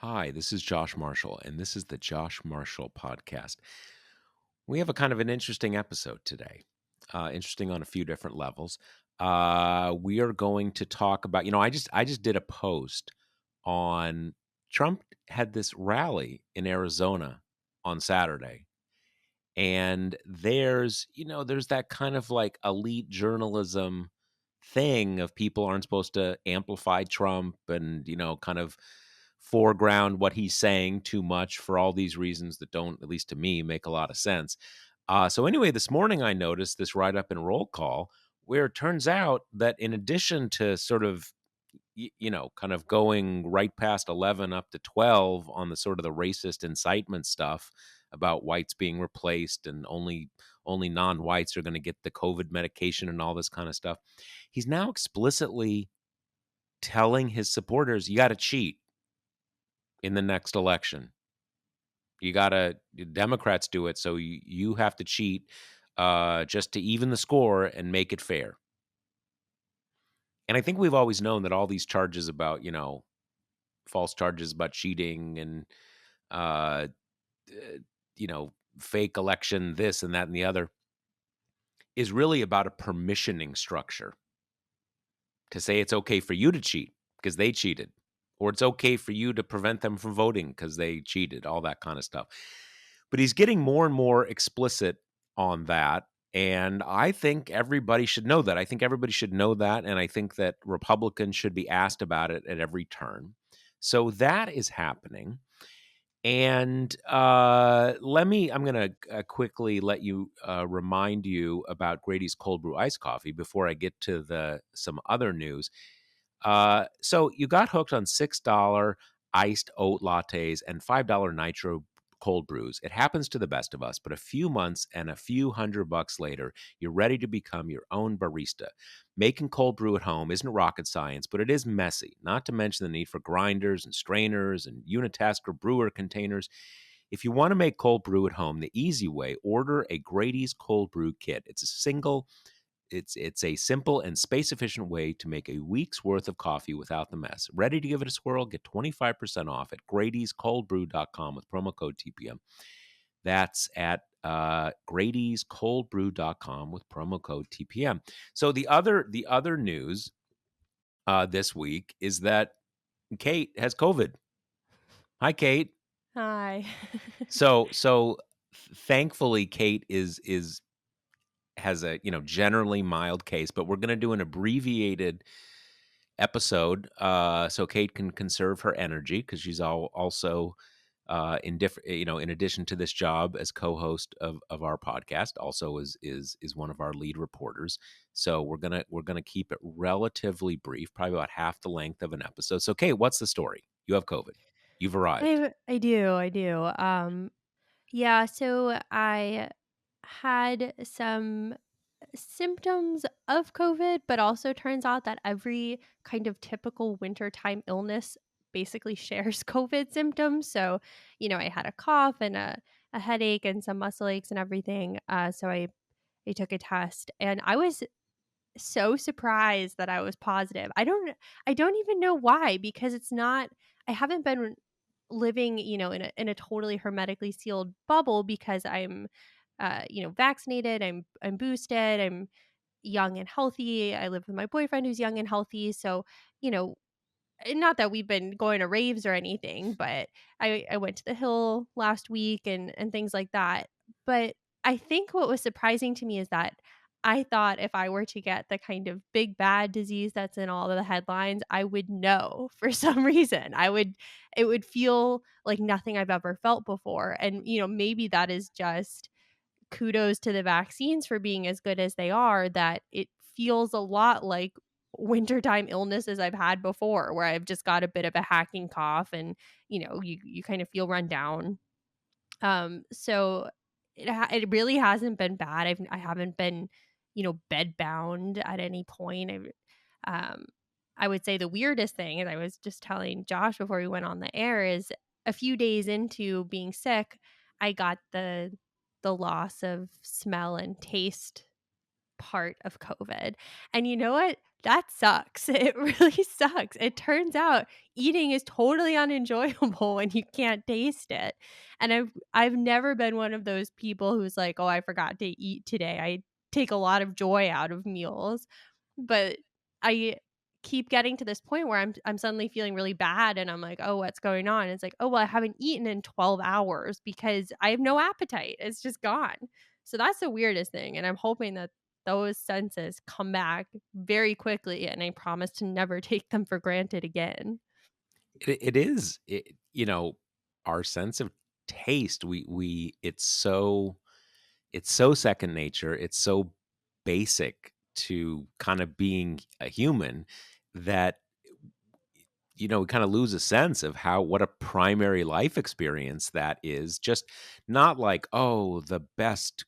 Hi, this is Josh Marshall, and this is the Josh Marshall Podcast. We have a kind of an interesting episode today, interesting on a few different levels. We are going to talk about, I just did a post on Trump had this rally in Arizona on Saturday, and there's that kind of like elite journalism thing of people aren't supposed to amplify Trump and, kind of foreground what he's saying too much for all these reasons that don't, at least to me, make a lot of sense. So anyway, this morning I noticed this write up and roll call where it turns out that in addition to sort of kind of going right past 11 up to 12 on the sort of the racist incitement stuff about whites being replaced and only non-whites are going to get the COVID medication and all this kind of stuff. He's now explicitly telling his supporters, you got to cheat in the next election. You got to, Democrats do it, so you have to cheat just to even the score and make it fair. And I think we've always known that all these charges about, false charges about cheating and, uh, fake election, this and that and the other, is really about a permissioning structure to say it's okay for you to cheat because they cheated, or it's okay for you to prevent them from voting because they cheated, all that kind of stuff. But he's getting more and more explicit on that. And I think everybody should know that. I think everybody should know that. And I think that Republicans should be asked about it at every turn. So that is happening. And I'm going to quickly let you remind you about Grady's Cold Brew Iced Coffee before I get to some other news. So you got hooked on $6 iced oat lattes and $5 nitro cold brews. It happens to the best of us, but a few months and a few $100 later, you're ready to become your own barista. Making cold brew at home isn't rocket science, but it is messy, not to mention the need for grinders and strainers and unitask or brewer containers. If you want to make cold brew at home the easy way, order a Grady's Cold Brew Kit. It's a simple and space-efficient way to make a week's worth of coffee without the mess. Ready to give it a swirl? Get 25% off at Grady'sColdBrew.com with promo code TPM. That's at Grady'sColdBrew.com with promo code TPM. So the other news this week is that Kate has COVID. Hi, Kate. Hi. So thankfully, Kate has a generally mild case, but we're going to do an abbreviated episode so Kate can conserve her energy because she's also in different in addition to this job as co-host of our podcast, also is one of our lead reporters. So we're gonna keep it relatively brief, probably about half the length of an episode. So Kate, what's the story? You have COVID. You've arrived. I do. Yeah, so I had some symptoms of COVID, but also turns out that every kind of typical wintertime illness basically shares COVID symptoms. So, I had a cough and a headache and some muscle aches and everything. So I took a test and I was so surprised that I was positive. I don't even know why because it's not I haven't been living, in a totally hermetically sealed bubble because I'm vaccinated, I'm boosted, I'm young and healthy. I live with my boyfriend who's young and healthy. So, you know, not that we've been going to raves or anything, but I went to the hill last week and things like that. But I think what was surprising to me is that I thought if I were to get the kind of big bad disease that's in all of the headlines, I would know for some reason. It would feel like nothing I've ever felt before. And, maybe that is just kudos to the vaccines for being as good as they are, that it feels a lot like wintertime illnesses I've had before, where I've just got a bit of a hacking cough and, you kind of feel run down. So it really hasn't been bad. I haven't been, bed bound at any point. Um, I would say the weirdest thing, and I was just telling Josh before we went on the air, is a few days into being sick, I got the loss of smell and taste part of COVID. And you know what? that sucks. It really sucks. It turns out eating is totally unenjoyable when you can't taste it. And I've never been one of those people who's like, "Oh, I forgot to eat today." I take a lot of joy out of meals, but I keep getting to this point where I'm suddenly feeling really bad and I'm like, "Oh, what's going on?" It's like, "Oh, well, I haven't eaten in 12 hours because I have no appetite. It's just gone." So that's the weirdest thing, and I'm hoping that those senses come back very quickly, and I promise to never take them for granted again. It is, our sense of taste, we it's so second nature, it's so basic to kind of being a human that, we kind of lose a sense of what a primary life experience that is. Just not like, oh, the best,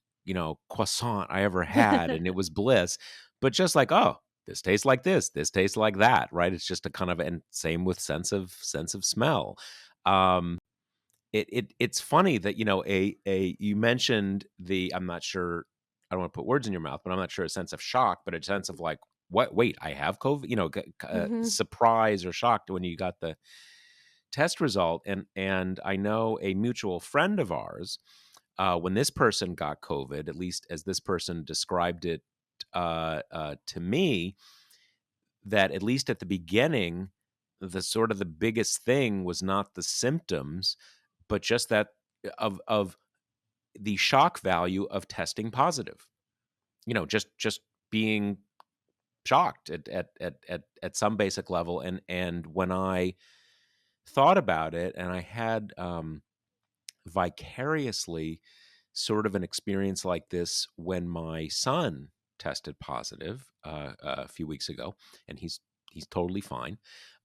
croissant I ever had and it was bliss, but just like, oh, this tastes like this tastes like that, right? It's just a kind of, and same with sense of smell. Um, it's funny that, a you mentioned I'm not sure, I don't want to put words in your mouth, but I'm not sure, a sense of shock, but a sense of like, what? Wait, I have COVID? Mhm. Surprise or shocked when you got the test result. And I know a mutual friend of ours, when this person got COVID, at least as this person described it to me, that at least at the beginning, the sort of the biggest thing was not the symptoms, but just that of the shock value of testing positive. Just being shocked at some basic level. And when I thought about it, and I had vicariously sort of an experience like this when my son tested positive a few weeks ago, and he's totally fine.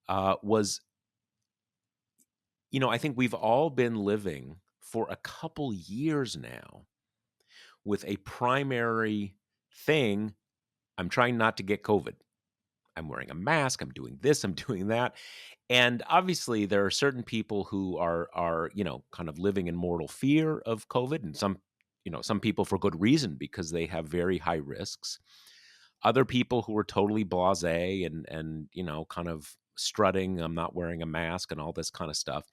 Was I think we've all been living for a couple years now with a primary thing. I'm trying not to get COVID. I'm wearing a mask. I'm doing this. I'm doing that. And obviously, there are certain people who are kind of living in mortal fear of COVID, and some people for good reason because they have very high risks. Other people who are totally blasé and kind of strutting. I'm not wearing a mask and all this kind of stuff.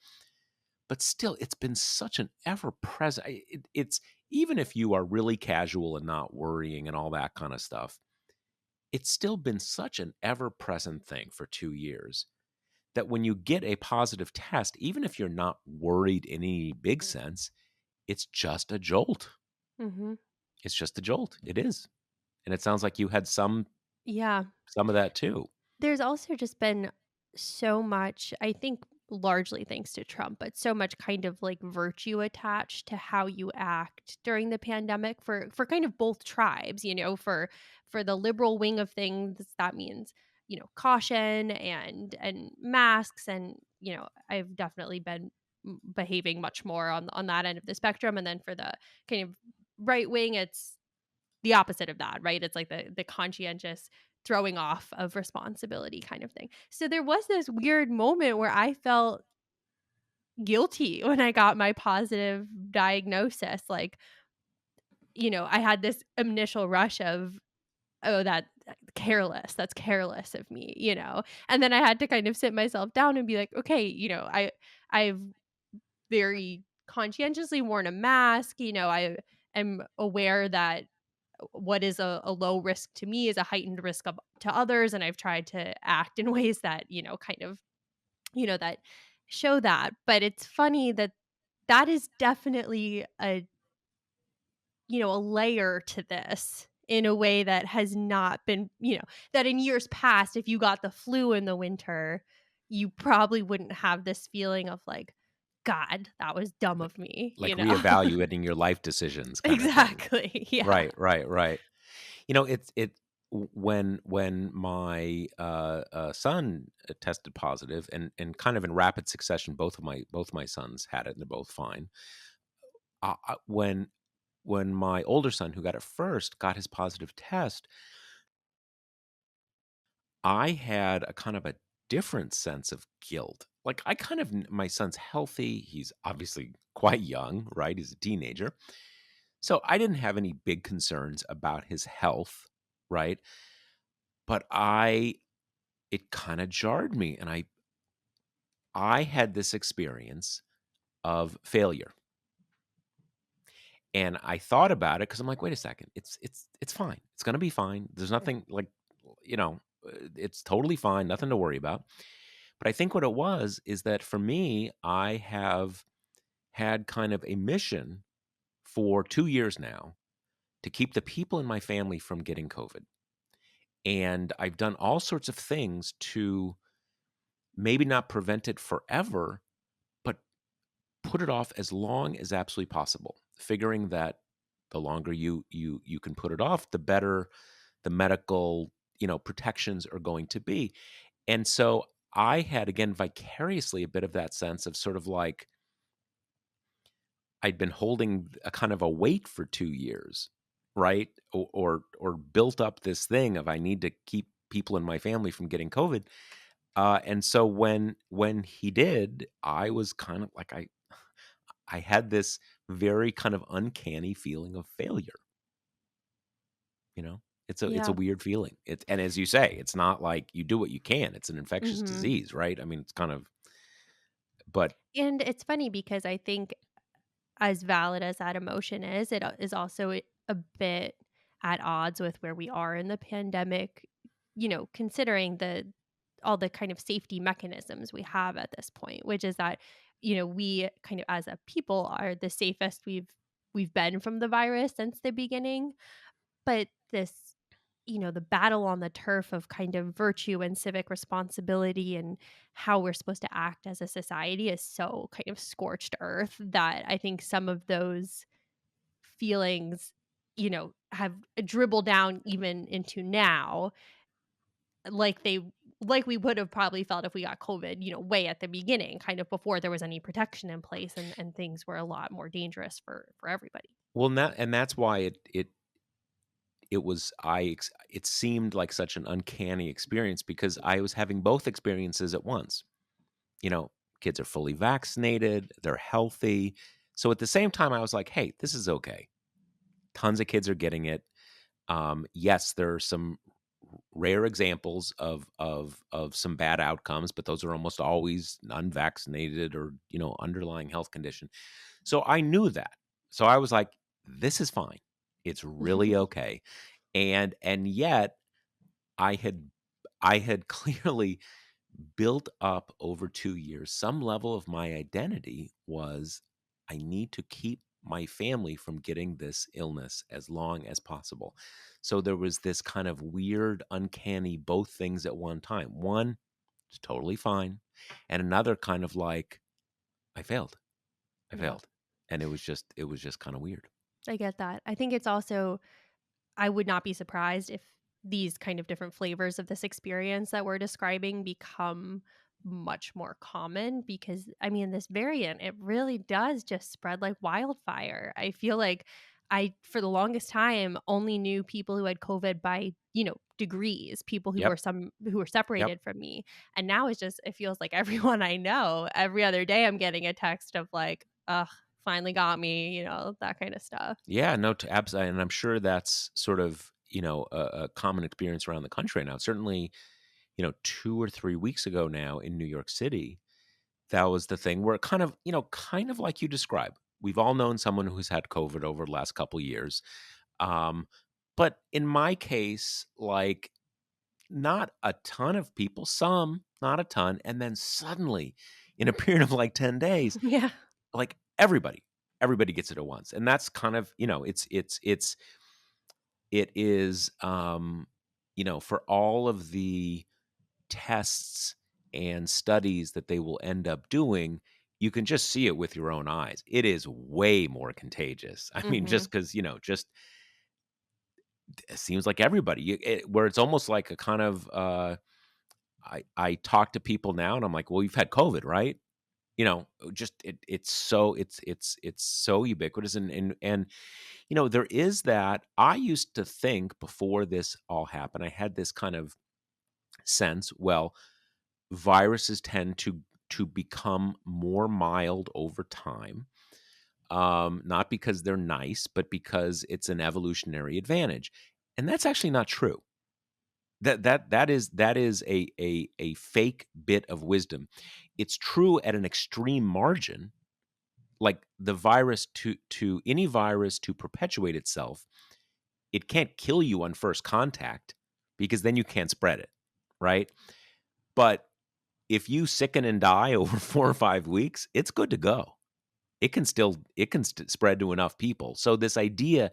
But still, it's been such an ever present. It's even if you are really casual and not worrying and all that kind of stuff, it's still been such an ever present thing for 2 years that when you get a positive test, even if you're not worried in any big sense, it's just a jolt. Mhm. It's just a jolt. It is. And it sounds like you had Yeah. some of that too. There's also just been so much, I think largely thanks to Trump, but so much kind of like virtue attached to how you act during the pandemic for kind of both tribes, for the liberal wing of things that means, caution and masks and, I've definitely been behaving much more on that end of the spectrum, and then for the kind of right wing it's the opposite of that, right? It's like the conscientious throwing off of responsibility kind of thing. So there was this weird moment where I felt guilty when I got my positive diagnosis. Like, I had this initial rush of, oh, that's careless of me. And then I had to kind of sit myself down and be like, okay, I've very conscientiously worn a mask. I am aware that what is a low risk to me is a heightened risk to others, and I've tried to act in ways that kind of that show that. But it's funny that that is definitely a layer to this in a way that has not been, that in years past, if you got the flu in the winter, you probably wouldn't have this feeling of like, God, that was dumb Like of me, like reevaluating your life decisions kind of thing. Exactly. Yeah. Right, right, right. When my son tested positive, and kind of in rapid succession, both my sons had it, and they're both fine. When my older son, who got it first, got his positive test, I had a kind of a different sense of guilt. Like, my son's healthy. He's obviously quite young, right? He's a teenager. So I didn't have any big concerns about his health, right? but it kind of jarred me, and I had this experience of failure. And I thought about it because I'm like, wait a second, it's fine. It's gonna be fine. There's nothing like, you know, it's totally fine, nothing to worry about. But I think what it was is that for me, I have had kind of a mission for 2 years now to keep the people in my family from getting COVID. And I've done all sorts of things to maybe not prevent it forever, but put it off as long as absolutely possible, figuring that the longer you can put it off, the better the medical, protections are going to be. And so I had, again, vicariously a bit of that sense of sort of like I'd been holding a kind of a weight for 2 years, right? Or built up this thing of I need to keep people in my family from getting COVID. And so when he did, I was kind of like I had this very kind of uncanny feeling of failure, you know? It's a Yeah. weird feeling. And as you say, it's not like you do what you can. It's an infectious Mhm. disease, right? I mean, it's kind of but And it's funny because I think as valid as that emotion is, it is also a bit at odds with where we are in the pandemic, considering the all the kind of safety mechanisms we have at this point, which is that, we kind of as a people are the safest we've been from the virus since the beginning. But this, the battle on the turf of kind of virtue and civic responsibility and how we're supposed to act as a society is so kind of scorched earth that I think some of those feelings, have dribbled down even into now, like like we would have probably felt if we got COVID, way at the beginning, kind of before there was any protection in place and things were a lot more dangerous for everybody. well, and that's why it was it seemed like such an uncanny experience because I was having both experiences at once. You know, kids are fully vaccinated, they're healthy. So at the same time, I was like, hey, this is okay. Tons of kids are getting it. Yes, there are some rare examples of some bad outcomes, but those are almost always unvaccinated or underlying health condition. So I knew that. So I was like, this is fine. It's really okay. And yet I had I had clearly built up over 2 years some level of my identity was I need to keep my family from getting this illness as long as possible. So there was this kind of weird, uncanny both things at one time. One, it's totally fine, and another kind of like I failed. I Yeah, failed. And it was just kind of weird. I get that. I think it's also I would not be surprised if these kind of different flavors of this experience that we're describing become much more common because I mean this variant it really does just spread like wildfire. I feel like I for the longest time only knew people who had COVID by, degrees, people Yep. who were Yep. separated from me. And now it's just it feels like everyone I know every other day I'm getting a text of like, ugh, finally got me, that kind of stuff. Yeah, no, to absolutely, and I'm sure that's sort of, a common experience around the country now. Certainly, 2 or 3 weeks ago now in New York City, that was the thing where it kind of like you described. We've all known someone who's had COVID over the last couple years. Um, but in my case, like, not a ton of people, some, not a ton, and then suddenly, in a period of, like, 10 days, Yeah. like, everybody gets it at once, and that's kind of, it is, for all of the tests and studies that they will end up doing, you can just see it with your own eyes. It is way more contagious. I mean, Mhm. just because, just it seems like everybody, where it's almost like a kind of, I talk to people now and I'm like, well, you've had COVID, right? Just it's so ubiquitous and there is that. I used to think before this all happened, I had this kind of sense, well, viruses tend to become more mild over time, not because they're nice, but because it's an evolutionary advantage, and that's actually not true. that is a fake bit of wisdom. It's true at an extreme margin, like the virus to any virus to perpetuate itself, it can't kill you on first contact because then you can't spread it, right? But if you sicken and die over 4 or 5 weeks, it's good to go. It can spread to enough people. So this idea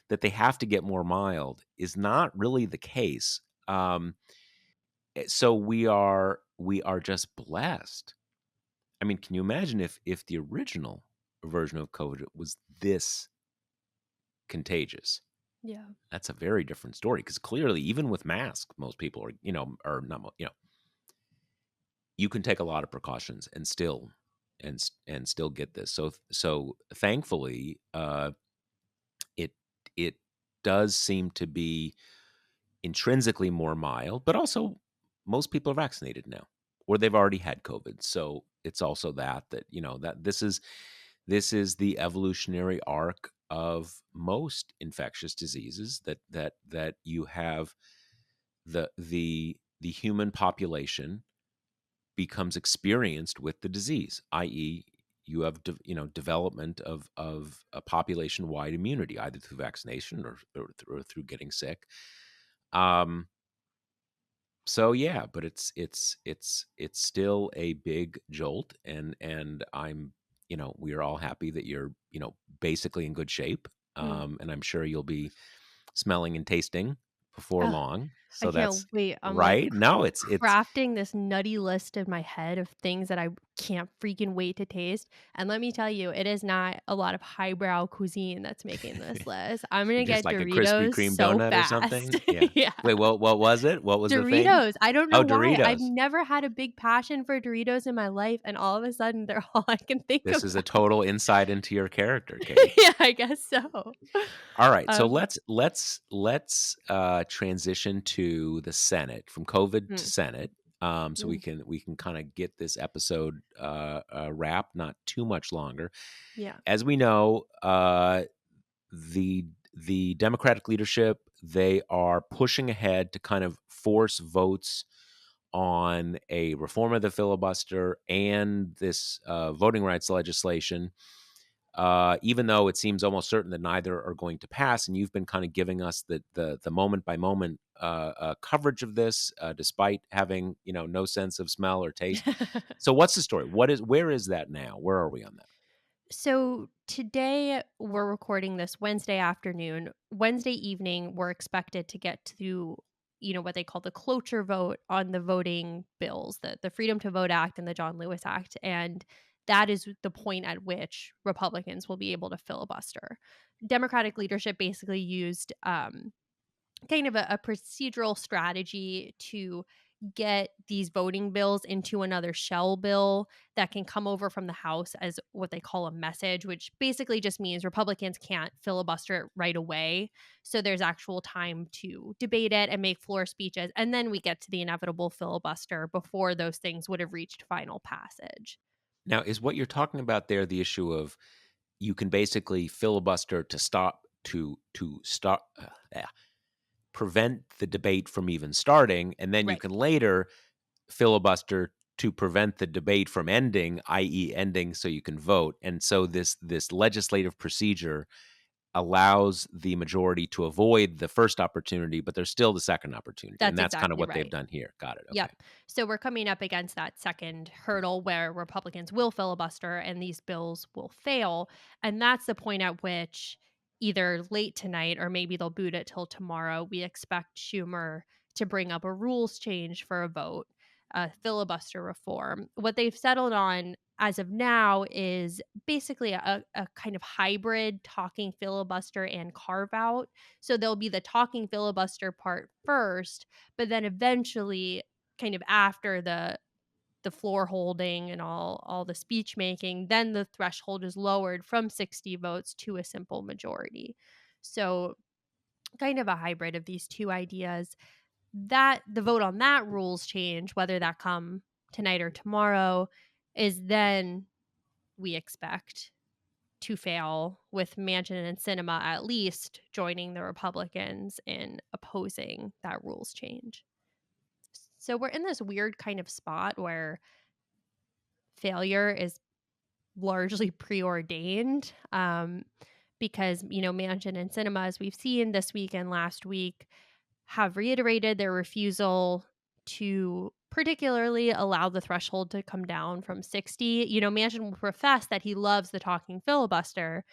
that they have to get more mild is not really the case. So we are just blessed. I mean, can you imagine if the original version of COVID was this contagious? Yeah. That's a very different story because clearly, even with masks, most people are, are not, you can take a lot of precautions and still and still get this. So thankfully, it it does seem to be intrinsically more mild, but also most people are vaccinated now or they've already had COVID. So it's also that that this is the evolutionary arc of most infectious diseases, that you have the human population becomes experienced with the disease, i.e., you have development of a population wide immunity either through vaccination or through getting sick. Um, so yeah, but it's still a big jolt, and we are all happy that you're basically in good shape, Mm. and I'm sure you'll be smelling and tasting before Ugh, long. I So can't that's wait. I'm like right. No, it's crafting this nutty list in my head of things that I can't freaking wait to taste. And let me tell you, it is not a lot of highbrow cuisine that's making this list. I'm gonna just get like a Krispy Doritos Kreme so donut or fast. something. Yeah. Yeah. Wait, what was it? What was the thing? Doritos. I don't know Oh, why. I've Doritos. never had a big passion for Doritos in my life, and all of a sudden they're all I can think This is a about. total insight into your character, Kate. Yeah, I guess so. All right, so Um, let's transition to the Senate, from COVID to mm, Senate, so we mm, can kind of get this episode wrapped, not too much longer. yeah. As we know, the the Democratic leadership, they are pushing ahead to kind of force votes on a reform of the filibuster and this voting rights legislation, even though it seems almost certain that neither are going to pass. And you've been kind of giving us the moment by moment coverage of this, despite having no sense of smell or taste. So, what's the story? Where is that now? Where are we on that? So today we're recording this Wednesday afternoon. Wednesday evening, we're expected to get to, what they call the cloture vote on the voting bills, the Freedom to Vote Act and the John Lewis Act. And that is the point at which Republicans will be able to filibuster. Democratic leadership basically used kind of a procedural strategy to get these voting bills into another shell bill that can come over from the House as what they call a message, which basically just means Republicans can't filibuster it right away. So there's actual time to debate it and make floor speeches. And then we get to the inevitable filibuster before those things would have reached final passage. Now, is what you're talking about there the issue of you can basically filibuster to prevent the debate from even starting, and then you Right. can later filibuster to prevent the debate from ending, i.e., ending so you can vote. And so this legislative procedure allows the majority to avoid the first opportunity, but there's still the second opportunity, and That's that's kind of exactly what they've right. done here. Got it. Okay. Yep. So we're coming up against that second hurdle where Republicans will filibuster and these bills will fail. And that's the point at which either late tonight or maybe they'll boot it till tomorrow. We expect Schumer to bring up a rules change for a vote, filibuster reform. What they've settled on as of now is basically a kind of hybrid talking filibuster and carve out. So there'll be the talking filibuster part first, but then eventually kind of after the floor holding and all the speech making, then the threshold is lowered from 60 votes to a simple majority. So kind of a hybrid of these two ideas. That the vote on that rules change, whether that come tonight or tomorrow, is then we expect to fail, with Manchin and Sinema at least joining the Republicans in opposing that rules change. So we're in this weird kind of spot where failure is largely preordained, because, Manchin and Sinema, as we've seen this week and last week, have reiterated their refusal to particularly allow the threshold to come down from 60. Manchin will profess that he loves the talking filibuster,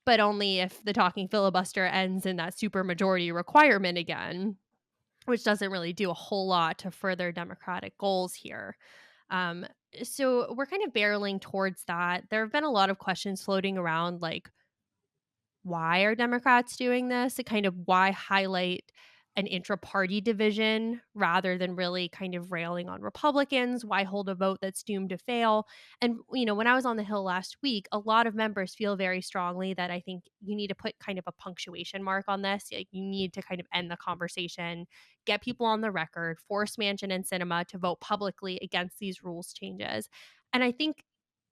but only if the talking filibuster ends in that supermajority requirement again, which doesn't really do a whole lot to further Democratic goals here. Um, so we're kind of barreling towards that. There have been a lot of questions floating around, like, why are Democrats doing this? Kind of why highlight an intra-party division rather than really kind of railing on Republicans? Why hold a vote that's doomed to fail? And, when I was on the Hill last week, a lot of members feel very strongly that I think you need to put kind of a punctuation mark on this. Like, you need to kind of end the conversation, get people on the record, force Manchin and Sinema to vote publicly against these rules changes. And I think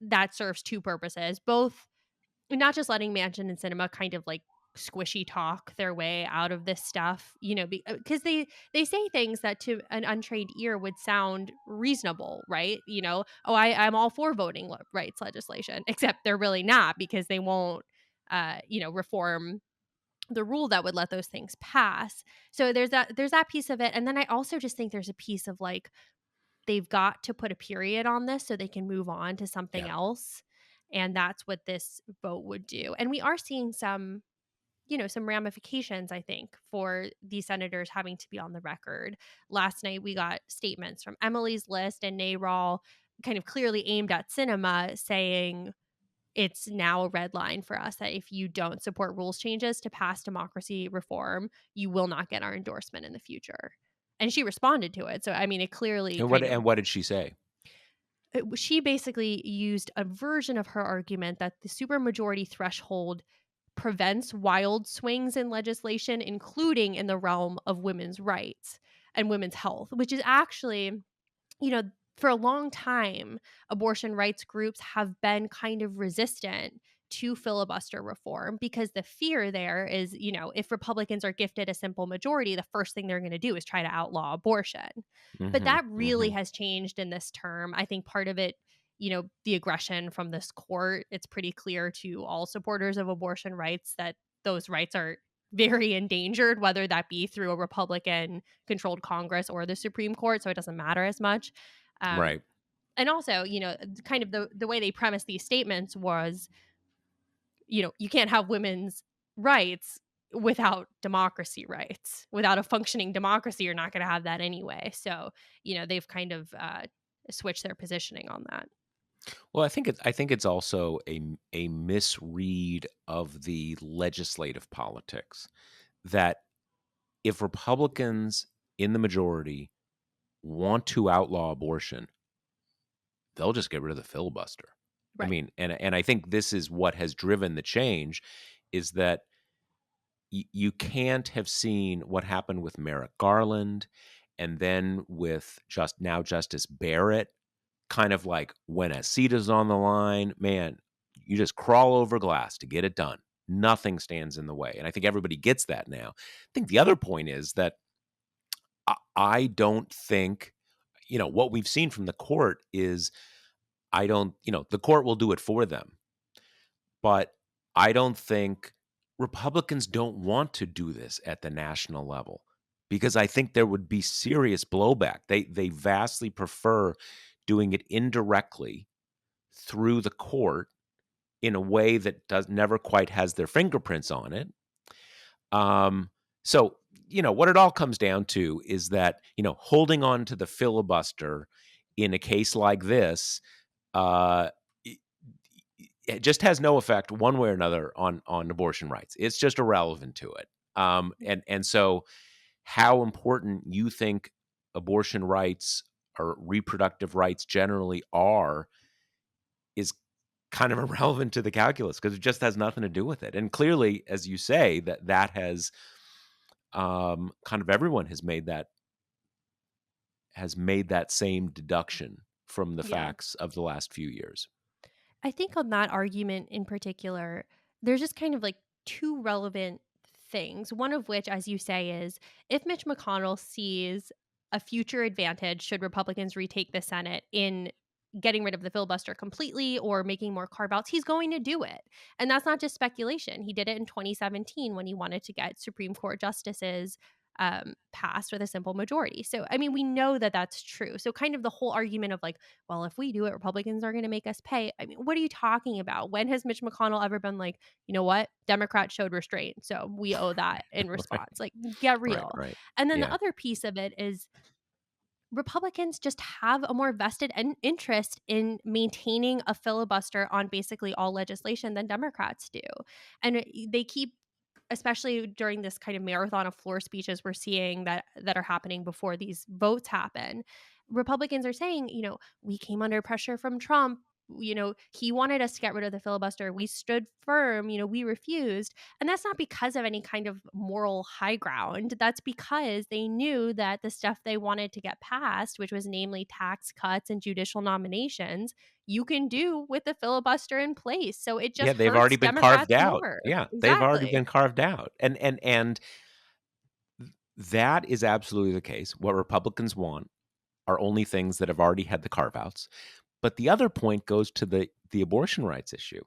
that serves two purposes, both not just letting Manchin and Sinema kind of like squishy talk their way out of this stuff, because they say things that to an untrained ear would sound reasonable, right? Oh, I'm all for voting rights legislation, except they're really not, because they won't, reform the rule that would let those things pass. So there's that piece of it, and then I also just think there's a piece of like they've got to put a period on this so they can move on to something Yeah. else. And that's what this vote would do. And we are seeing some ramifications, I think, for these senators having to be on the record. Last night, we got statements from Emily's List and NARAL kind of clearly aimed at Sinema, saying it's now a red line for us that if you don't support rules changes to pass democracy reform, you will not get our endorsement in the future. And she responded to it. So, I mean, it clearly And kind of what did she say? she basically used a version of her argument that the supermajority threshold prevents wild swings in legislation, including in the realm of women's rights and women's health, which is actually, you know, for a long time, abortion rights groups have been kind of resistant to filibuster reform, because the fear there is, if Republicans are gifted a simple majority, the first thing they're going to do is try to outlaw abortion. But Hmm. that really Hmm. has changed in this term. I think part of it, the aggression from this court, it's pretty clear to all supporters of abortion rights that those rights are very endangered, whether that be through a Republican controlled Congress or the Supreme Court. So it doesn't matter as much. Um, Right. and also, kind of the way they premised these statements was, you can't have women's rights without democracy rights. Without a functioning democracy, you're not going to have that anyway. So, they've kind of switched their positioning on that. Well, I think it's also a misread of the legislative politics that if Republicans in the majority want to outlaw abortion, they'll just get rid of the filibuster. I Right. mean, and I think this is what has driven the change, is that you can't have seen what happened with Merrick Garland and then with Justice Barrett, kind of like when a seat is on the line, man, you just crawl over glass to get it done. Nothing stands in the way. And I think everybody gets that now. I think the other point is that I don't think, what we've seen from the court is I don't, the court will do it for them. But I don't think Republicans don't want to do this at the national level, because I think there would be serious blowback. They vastly prefer doing it indirectly through the court in a way that does never quite has their fingerprints on it. So, what it all comes down to is that, holding on to the filibuster in a case like this, uh, it just has no effect one way or another on abortion rights. It's just irrelevant to it. And so how important you think abortion rights or reproductive rights generally are is kind of irrelevant to the calculus, because it just has nothing to do with it. And clearly, as you say, that has kind of everyone has made that same deduction from the Yeah. facts of the last few years. I think on that argument in particular, there's just kind of like two relevant things. One of which, as you say, is if Mitch McConnell sees a future advantage should Republicans retake the Senate in getting rid of the filibuster completely or making more carve outs, he's going to do it. And that's not just speculation. He did it in 2017 when he wanted to get Supreme Court justices passed with a simple majority. So, I mean, we know that that's true. So, kind of the whole argument of like, well, if we do it, Republicans are going to make us pay. I mean, what are you talking about? When has Mitch McConnell ever been like, you know what? Democrats showed restraint. So we owe that in Right. response. Like, get Right. real. Right. And then the Yeah. other piece of it is Republicans just have a more vested interest in maintaining a filibuster on basically all legislation than Democrats do. And they keep, especially during this kind of marathon of floor speeches we're seeing that are happening before these votes happen. Republicans are saying, we came under pressure from Trump. He wanted us to get rid of the filibuster. We stood firm, we refused. And that's not because of any kind of moral high ground. That's because they knew that the stuff they wanted to get passed, which was namely tax cuts and judicial nominations, you can do with the filibuster in place. So it Yeah, just they've already hurts been carved Democrats out. more. Yeah, they've already Exactly. been carved out. And that is absolutely the case. What Republicans want are only things that have already had the carve outs. But the other point goes to the abortion rights issue,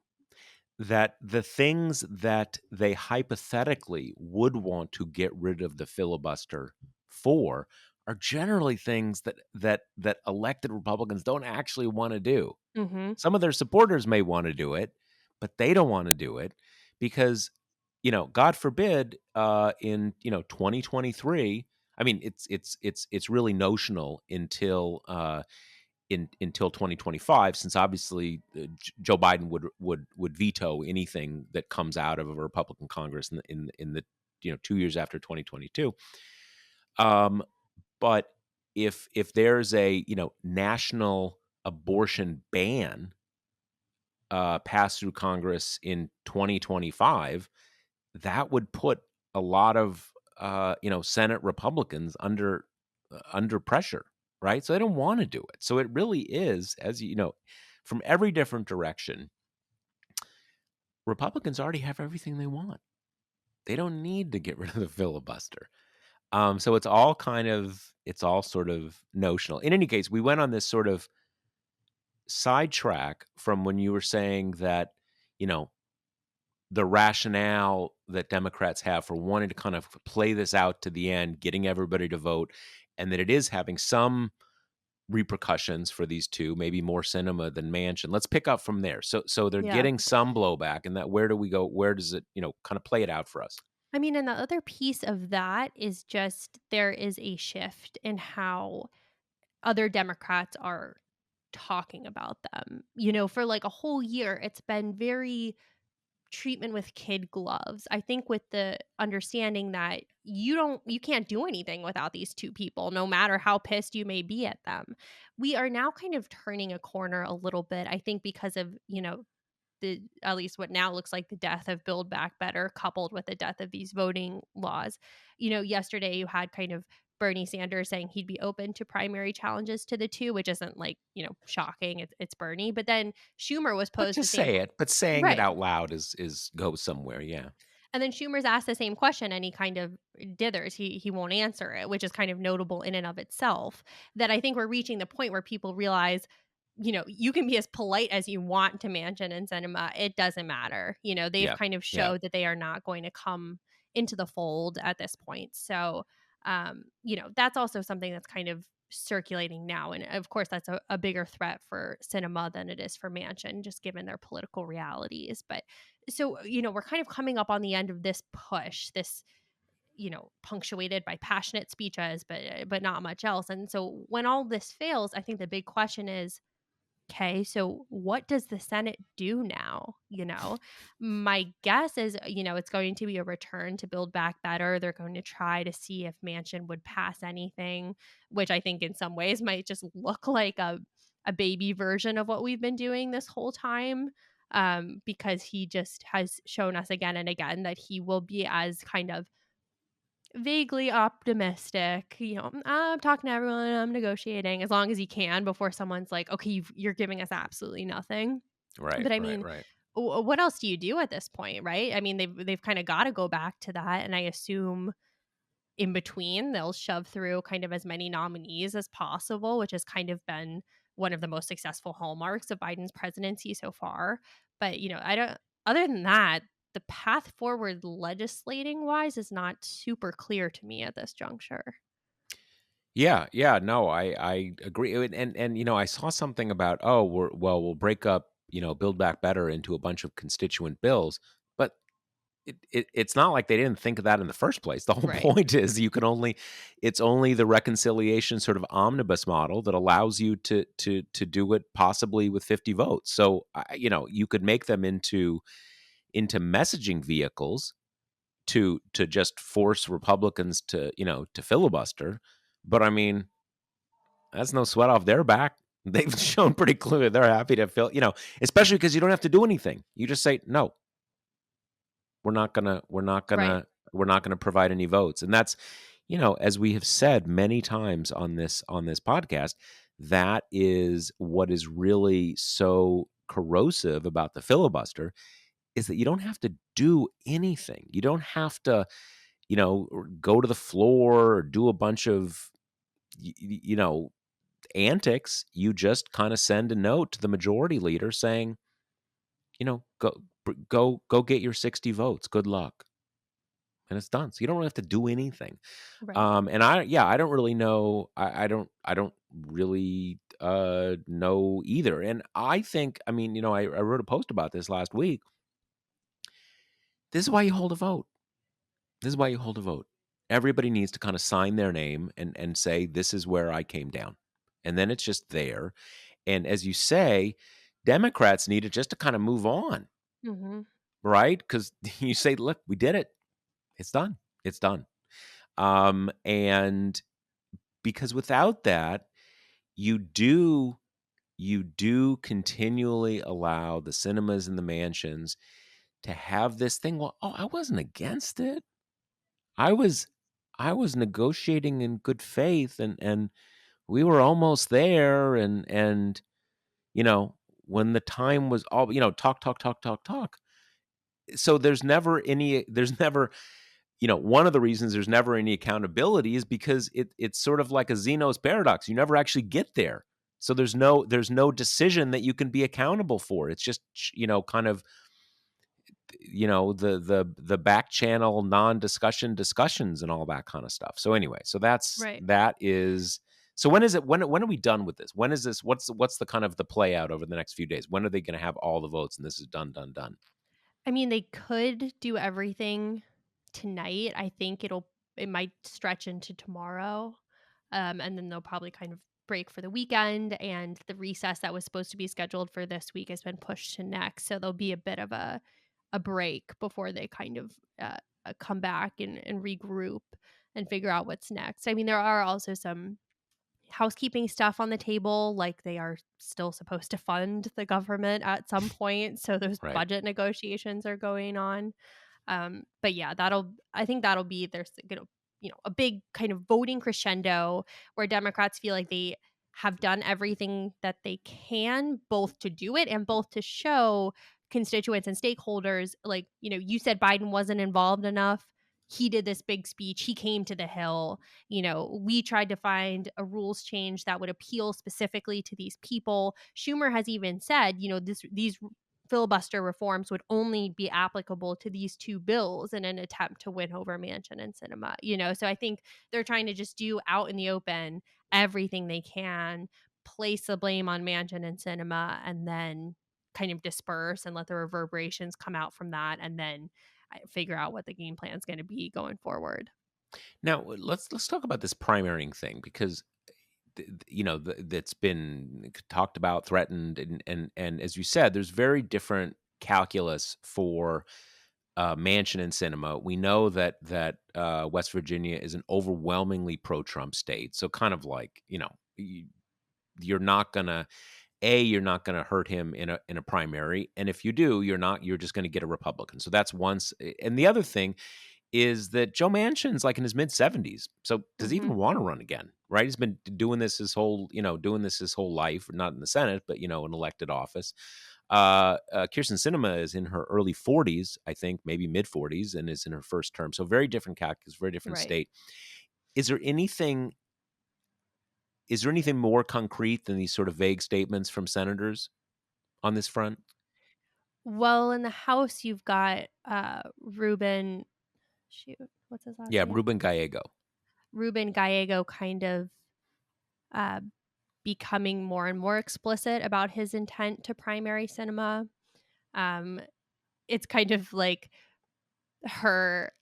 that the things that they hypothetically would want to get rid of the filibuster for are generally things that elected Republicans don't actually want to do. Mhm. Some of their supporters may want to do it, but they don't want to do it because, God forbid, in 2023. I mean, it's really notional until 2025, since obviously Joe Biden would veto anything that comes out of a Republican Congress in the 2 years after 2022. But if there's a national abortion ban passed through Congress in 2025, that would put a lot of Senate Republicans under pressure, right? So they don't want to do it. So it really is, as from every different direction, Republicans already have everything they want. They don't need to get rid of the filibuster. So it's all sort of notional. In any case, we went on this sort of sidetrack from when you were saying that, you know, the rationale that Democrats have for wanting to kind of play this out to the end, getting everybody to vote, and that it is having some repercussions for these two, maybe more Sinema than Manchin. Let's pick up from there. So they're Yeah. getting some blowback, and that where do we go? Where does it, kind of play it out for us? I mean, and the other piece of that is just there is a shift in how other Democrats are talking about them. For like a whole year, it's been very treatment with kid gloves. I think with the understanding that you can't do anything without these two people, no matter how pissed you may be at them. We are now kind of turning a corner a little bit, I think, because of, the at least what now looks like the death of Build Back Better coupled with the death of these voting laws. Yesterday you had kind of Bernie Sanders saying he'd be open to primary challenges to the two, which isn't like, shocking. It's Bernie. But then Schumer was But posed the just same say it. But saying it right. out loud is goes somewhere. Yeah. And then Schumer's asked the same question and he kind of dithers. He won't answer it, which is kind of notable in and of itself. That I think we're reaching the point where people realize, you can be as polite as you want to Manchin and Sinema. It doesn't matter. They've Yeah. kind of Yeah. showed that they are not going to come into the fold at this point. So, that's also something that's kind of circulating now. And of course, that's a bigger threat for Sinema than it is for Manchin, just given their political realities. But so, we're kind of coming up on the end of this push, this, punctuated by passionate speeches, but not much else. And so when all this fails, I think the big question is, okay, so what does the Senate do now? My guess is, it's going to be a return to Build Back Better. They're going to try to see if Manchin would pass anything, which I think in some ways might just look like a baby version of what we've been doing this whole time. Because he just has shown us again and again that he will be as kind of vaguely optimistic. I'm talking to everyone, I'm negotiating as long as he can before someone's like, okay, you're giving us absolutely nothing. Right. But I Right. mean, Right. what else do you do at this point, right? I mean, they've kind of got to go back to that, and I assume in between. They'll shove through kind of as many nominees as possible, which has kind of been one of the most successful hallmarks of Biden's presidency so far. But, I don't, other than that, the path forward legislating wise is not super clear to me at this juncture. Yeah, yeah, no, I agree. And I saw something about, oh, we'll break up, Build Back Better into a bunch of constituent bills, but it's not like they didn't think of that in the first place. The whole Right. point is it's only the reconciliation sort of omnibus model that allows you to do it possibly with 50 votes. So you could make them into messaging vehicles to just force Republicans to filibuster. But I mean, that's no sweat off their back. They've shown pretty clearly they're happy to especially because you don't have to do anything. You just say no. Right. We're not gonna provide any votes. And that's, as we have said many times on this podcast, that is what is really so corrosive about the filibuster is that you don't have to do anything. You don't have to, go to the floor or do a bunch of antics. You just kind of send a note to the majority leader saying, go get your 60 votes. Good luck. And it's done. So you don't really have to do anything. Right. And I don't really know. I don't really know either. And I think, I mean, I wrote a post about this last week. This is why you hold a vote. This is why you hold a vote. Everybody needs to kind of sign their name and say, this is where I came down. And then it's just there. And as you say, Democrats need it just to kind of move on, Hmm. right? Because you say, look, we did it. It's done. It's done. And because without that, you do continually allow the cinemas and the mansions to have this thing. Well, oh, I wasn't against it. I was negotiating in good faith, and we were almost there, and when the time was all, talk, talk, talk, talk, talk. So there's never one of the reasons there's never any accountability is because it's sort of like a Zeno's paradox. You never actually get there. So there's no decision that you can be accountable for. It's just, kind of, the back channel non-discussion discussions and all that kind of stuff. So anyway, so Right. that is so when is it when are we done with this? When is this what's the kind of the play out over the next few days? When are they going to have all the votes and this is done, done, done? I mean, they could do everything tonight. I think it might stretch into tomorrow. And then they'll probably kind of break for the weekend, and the recess that was supposed to be scheduled for this week has been pushed to next. So there'll be a bit of a break before they kind of come back and regroup and figure out what's next. I mean, there are also some housekeeping stuff on the table, like they are still supposed to fund the government at some point, so those Right. budget negotiations are going on. But yeah, I think that'll be there's a big kind of voting crescendo where Democrats feel like they have done everything that they can, both to do it and both to show constituents and stakeholders, like, you said Biden wasn't involved enough. He did this big speech. He came to the Hill. We tried to find a rules change that would appeal specifically to these people. Schumer has even said, these filibuster reforms would only be applicable to these two bills in an attempt to win over Manchin and Sinema. So I think they're trying to just do out in the open everything they can, place the blame on Manchin and Sinema, and then kind of disperse and let the reverberations come out from that, and then figure out what the game plan is going to be going forward. Now let's talk about this primarying thing because that's been talked about, threatened, and as you said, there's very different calculus for Manchin and Sinema. We know that West Virginia is an overwhelmingly pro-Trump state, so kind of like you're not gonna you're not gonna hurt him in a primary, and if you do, you're just gonna get a Republican. So that's once, and the other thing is that Joe Manchin's like in his mid 70s. So does he Hmm. even want to run again? Right? He's been doing this his whole life, not in the Senate, but an elected office. Kirsten Sinema is in her early 40s, I think, maybe mid 40s, and is in her first term. So very different calculus, very different Right. state. is there anything more concrete than these sort of vague statements from senators on this front? Well, in the House, you've got, Ruben shoot, what's his last Yeah, name? Ruben Gallego. Ruben Gallego kind of, uh, becoming more and more explicit about his intent to primary cinema. Um, it's kind of like her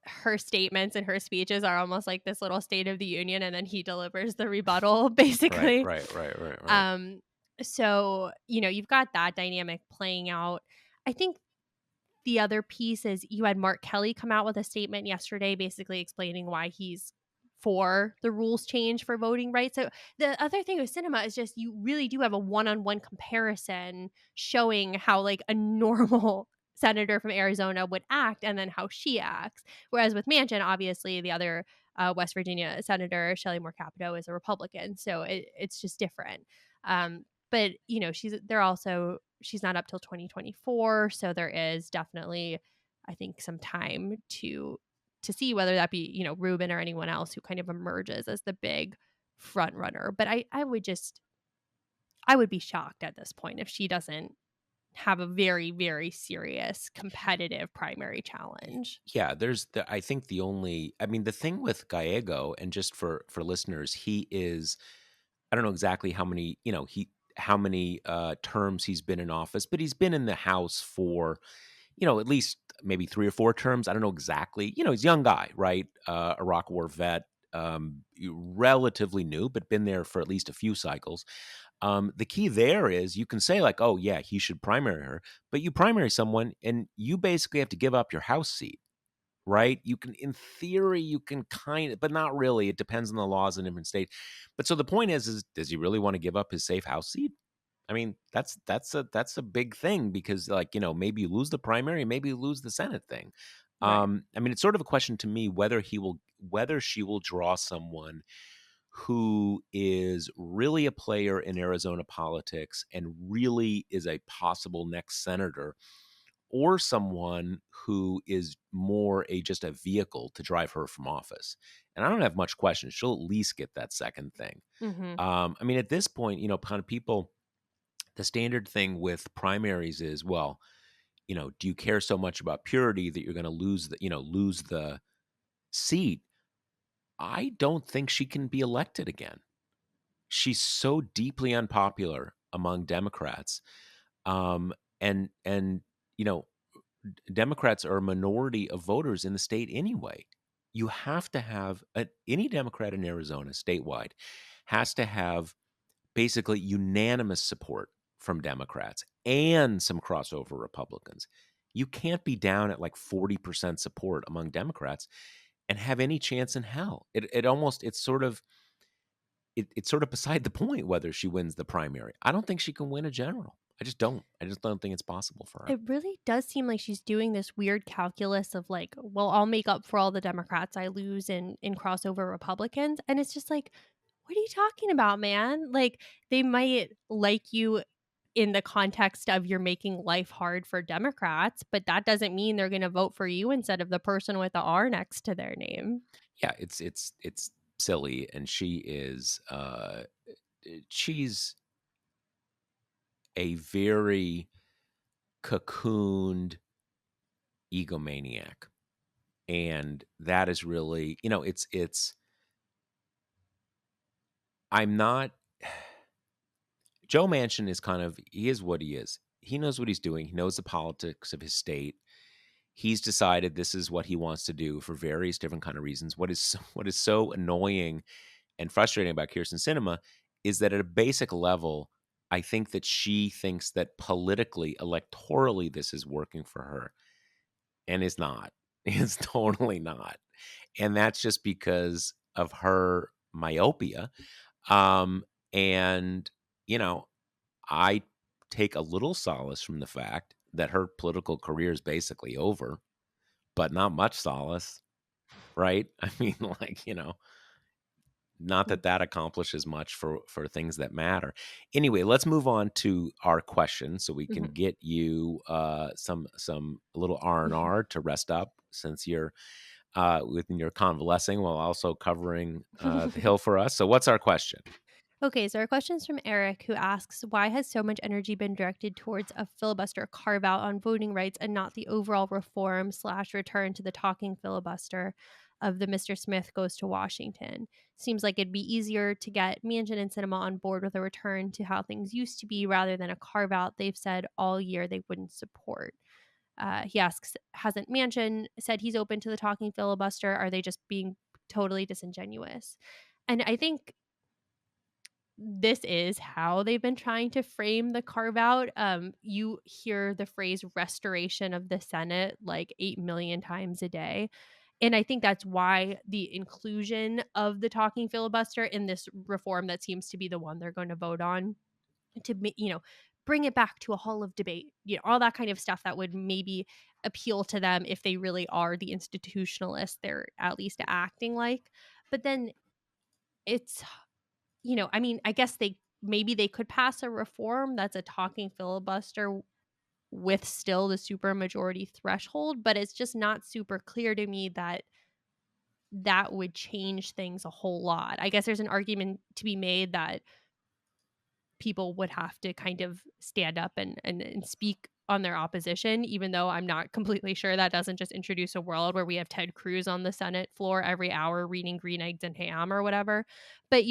her statements and her speeches are almost like this little State of the Union, and then he delivers the rebuttal, Right, basically. right, right, right, right. Um, so, you've got that dynamic playing out. I think the other piece is you had Mark Kelly come out with a statement yesterday basically explaining why he's for the rules change for voting rights. So the other thing with cinema is just you really do have a one-on-one comparison showing how like a normal senator from Arizona would act and then how she acts. Whereas with Manchin, obviously the other West Virginia senator, Shelley Moore Capito, is a Republican. So it's just different. But she's not up till 2024, so there is definitely, I think, some time to see whether that be, Ruben or anyone else who kind of emerges as the big front runner. But I would be shocked at this point if she doesn't have a very, very serious competitive primary challenge. Yeah, I think the thing with Gallego, and just for listeners, he is, I don't know exactly how many terms he's been in office, but he's been in the House for, at least maybe 3 or 4 terms. I don't know exactly. He's a young guy, right? Iraq War vet, relatively new, but been there for at least a few cycles. The key there is you can say like, oh yeah, he should primary her, but you primary someone and you basically have to give up your House seat, right? You can, in theory, you can kind of, but not really. It depends on the laws in different states. But so the point is does he really want to give up his safe House seat? I mean, that's a big thing because, like, maybe you lose the primary, maybe you lose the Senate thing. Right. I mean, it's sort of a question to me whether she will draw someone who is really a player in Arizona politics and really is a possible next senator, or someone who is more just a vehicle to drive her from office. And I don't have much question. She'll at least get that second thing. Mhm. I mean, at this point, kind of people, the standard thing with primaries is, well, do you care so much about purity that you're going to lose the seat? I don't think she can be elected again. She's so deeply unpopular among Democrats. Um, and you know, Democrats are a minority of voters in the state anyway. You have to have any Democrat in Arizona statewide has to have basically unanimous support from Democrats and some crossover Republicans. You can't be down at like 40% support among Democrats and have any chance in hell. It's sort of beside the point whether she wins the primary. I don't think she can win a general. I just don't. I just don't think it's possible for her. It really does seem like she's doing this weird calculus of like, well, I'll make up for all the Democrats I lose in crossover Republicans. And it's just like, what are you talking about, man? Like, they might like you in the context of you're making life hard for Democrats, but that doesn't mean they're going to vote for you instead of the person with the R next to their name. Yeah, it's silly, and she's a very cocooned egomaniac, and that is really, it's I'm not Joe Manchin is he is what he is. He knows what he's doing. He knows the politics of his state. He's decided this is what he wants to do for various different kind of reasons. What is so annoying and frustrating about Kirsten Sinema is that at a basic level, I think that she thinks that politically, electorally, this is working for her, and it's not. It's totally not. And that's just because of her myopia. Um, and, you know, I take a little solace from the fact that her political career is basically over, but not much solace, right? I mean, like, not that that accomplishes much for things that matter. Anyway, let's move on to our question so we can Mhm. get you some a little R&R to rest up since you're when you're convalescing while also covering the Hill for us. So what's our question? Okay, so our question's from Eric, who asks, why has so much energy been directed towards a filibuster carve-out on voting rights and not the overall reform/return to the talking filibuster of the Mr. Smith goes to Washington? Seems like it'd be easier to get Manchin and Sinema on board with a return to how things used to be rather than a carve-out they've said all year they wouldn't support. He asks, hasn't Manchin said he's open to the talking filibuster? Are they just being totally disingenuous? And I think this is how they've been trying to frame the carve out. You hear the phrase restoration of the Senate like 8 million times a day. And I think that's why the inclusion of the talking filibuster in this reform that seems to be the one they're going to vote on to, bring it back to a hall of debate, all that kind of stuff that would maybe appeal to them if they really are the institutionalists they're at least acting like. But then it's I guess they could pass a reform that's a talking filibuster with still the supermajority threshold, but it's just not super clear to me that that would change things a whole lot. I guess there's an argument to be made that people would have to kind of stand up and speak on their opposition, even though I'm not completely sure that doesn't just introduce a world where we have Ted Cruz on the Senate floor every hour reading Green Eggs and Ham or whatever. But,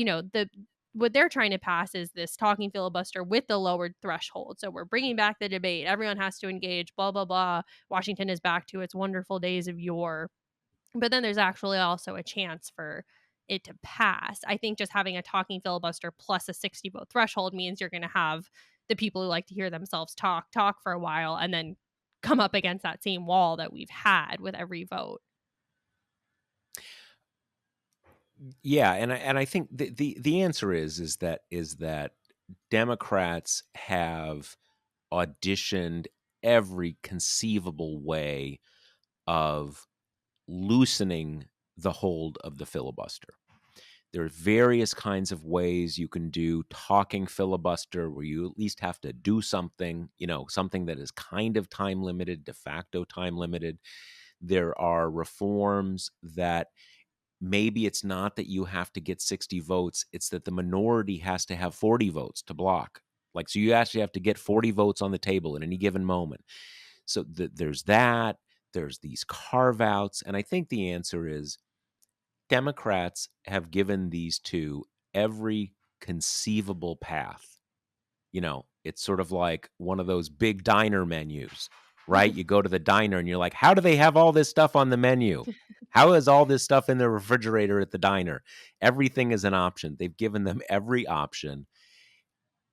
what they're trying to pass is this talking filibuster with the lowered threshold. So we're bringing back the debate. Everyone has to engage, blah, blah, blah. Washington is back to its wonderful days of yore. But then there's actually also a chance for it to pass. I think just having a talking filibuster plus a 60 vote threshold means you're going to have the people who like to hear themselves talk for a while and then come up against that same wall that we've had with every vote. Yeah, and I think the answer is that Democrats have auditioned every conceivable way of loosening the hold of the filibuster. There are various kinds of ways you can do talking filibuster where you at least have to do something, something that is kind of time limited, de facto time limited. There are reforms that maybe it's not that you have to get 60 votes, it's that the minority has to have 40 votes to block. So you actually have to get 40 votes on the table at any given moment. So there's that. There's these carve-outs. And I think the answer is Democrats have given these two every conceivable path. It's sort of like one of those big diner menus, right? You go to the diner and you're like, how do they have all this stuff on the menu? How is all this stuff in the refrigerator at the diner? Everything is an option. They've given them every option,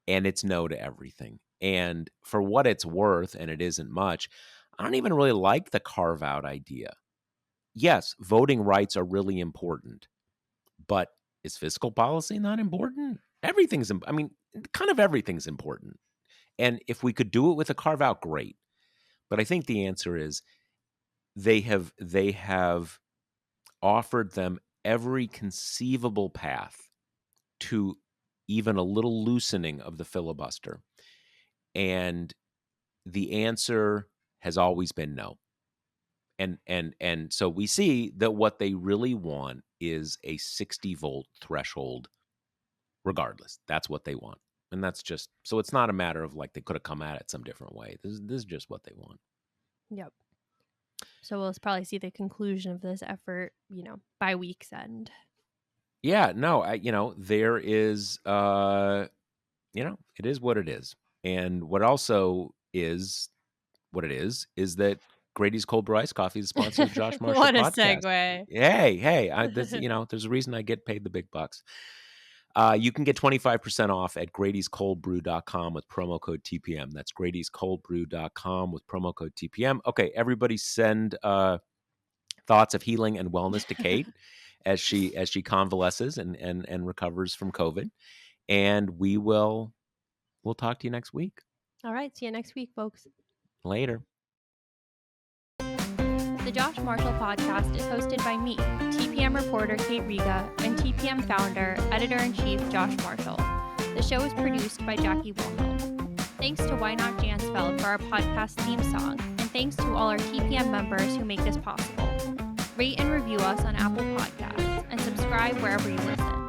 and it's no to everything. And for what it's worth, and it isn't much, I don't even really like the carve-out idea. Yes, voting rights are really important, but is fiscal policy not important? Everything's important. And if we could do it with a carve-out, great. But I think the answer is they have offered them every conceivable path to even a little loosening of the filibuster. And the answer has always been no. And so we see that what they really want is a 60 volt threshold regardless. That's what they want. And that's just, so it's not a matter of they could have come at it some different way. This is just what they want. Yep. So we'll probably see the conclusion of this effort, by week's end. Yeah, no, there is, it is what it is. And what also is what it is that Grady's Cold Brew Iced Coffee is sponsored the Josh Marshall What a podcast. segue. Hey, there's a reason I get paid the big bucks. You can get 25% off at Grady'sColdBrew.com with promo code TPM. That's Grady'sColdBrew.com with promo code TPM. Okay, everybody send thoughts of healing and wellness to Kate as she convalesces and recovers from COVID. And we'll talk to you next week. All right, see you next week, folks. Later. The Josh Marshall podcast is hosted by me, TPM reporter Kate Riga, and TPM founder, editor-in-chief Josh Marshall. The show is produced by Jackie Wilhelm. Thanks to Why Not Jansfeld for our podcast theme song, and thanks to all our TPM members who make this possible. Rate and review us on Apple Podcasts and subscribe wherever you listen.